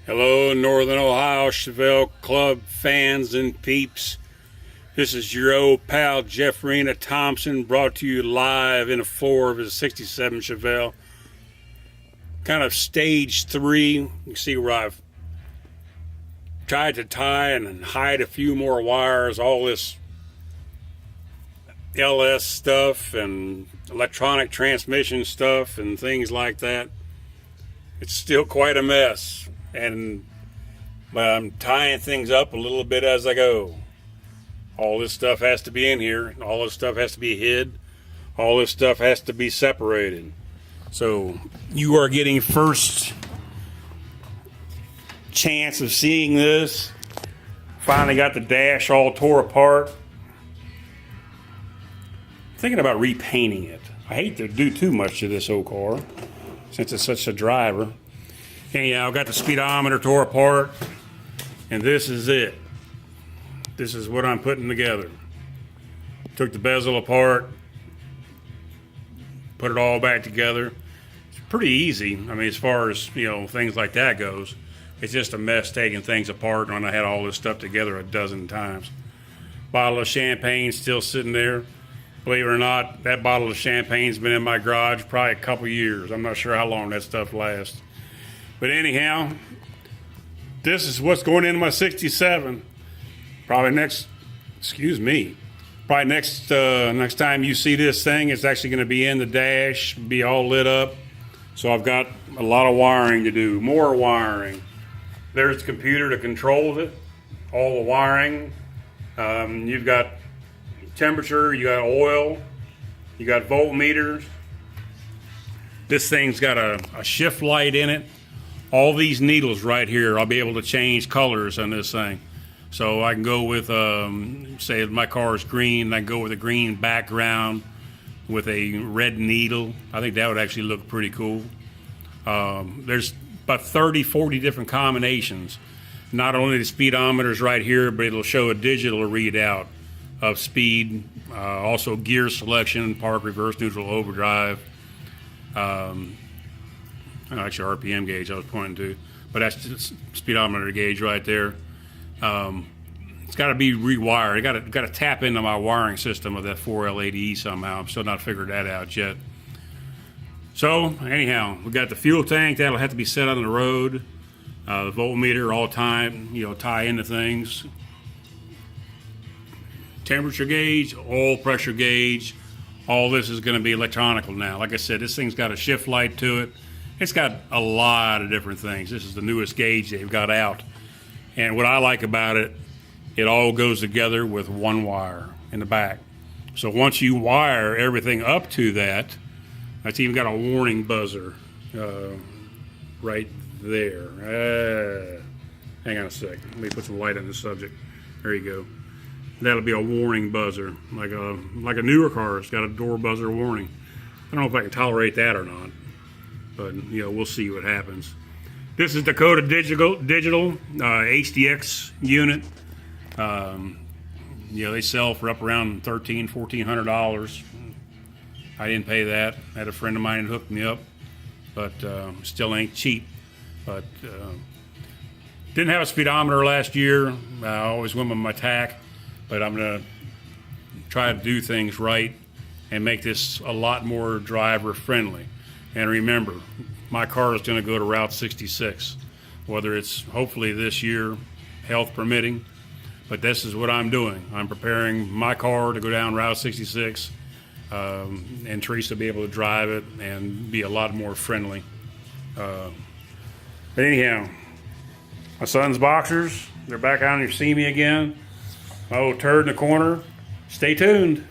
Hello, Northern Ohio Chevelle Club fans and peeps. This is your old pal Jeff Rena Thompson, brought to you live in a floor of his 67 Chevelle. Kind of stage 3. You can see where I've tried to tie and hide a few more wires, all this LS stuff and electronic transmission stuff and things like that. It's still quite a mess, and I'm tying things up a little bit as I go. All this stuff has to be in here. All this stuff has to be hid. All this stuff has to be separated. So you are getting first chance of seeing this. Finally got the dash all tore apart. Thinking about repainting it. I hate to do too much to this old car since it's such a driver. Anyhow, I got the speedometer tore apart, and this is it. This is what I'm putting together. Took the bezel apart, put it all back together. It's pretty easy. I mean, as far as, things like that goes. It's just a mess taking things apart when I had all this stuff together a dozen times. Bottle of champagne still sitting there. Believe it or not, that bottle of champagne's been in my garage probably a couple years. I'm not sure how long that stuff lasts. But anyhow, this is what's going into my 67. Probably next time you see this thing, it's actually going to be in the dash, be all lit up. So I've got a lot of wiring to do, more wiring. There's the computer that controls it, all the wiring. You've got temperature, you got oil, you got voltmeters. This thing's got a shift light in it. All these needles right here, I'll be able to change colors on this thing. So I can go with, say my car is green, I can go with a green background with a red needle. I think that would actually look pretty cool. There's about 30, 40 different combinations. Not only the speedometers right here, but it'll show a digital readout of speed, also gear selection, park, reverse, neutral, overdrive. Actually, RPM gauge I was pointing to, but that's just speedometer gauge right there. It's got to be rewired. Got to tap into my wiring system of that 4L80E somehow. I'm still not figured that out yet. So anyhow, we got the fuel tank that'll have to be set on the road. The voltmeter all time, tie into things. Temperature gauge, oil pressure gauge. All this is going to be electronical now. Like I said, this thing's got a shift light to it. It's got a lot of different things. This is the newest gauge they've got out. And what I like about it, it all goes together with one wire in the back. So once you wire everything up to that, that's even got a warning buzzer right there. Hang on a second. Let me put some light on the subject. There you go. That'll be a warning buzzer, like a newer car. It's got a door buzzer warning. I don't know if I can tolerate that or not, but we'll see what happens. This is Dakota Digital HDX unit. They sell for up around $1,400. I didn't pay that. I had a friend of mine that hooked me up, but still ain't cheap. But didn't have a speedometer last year. I always went with my TAC. But I'm going to try to do things right and make this a lot more driver friendly. And remember, my car is going to go to Route 66, whether it's hopefully this year, health permitting. But this is what I'm doing. I'm preparing my car to go down Route 66 and Teresa will be able to drive it and be a lot more friendly. But anyhow, my son's boxers, they're back out and you see me again. Oh, turd in the corner. Stay tuned.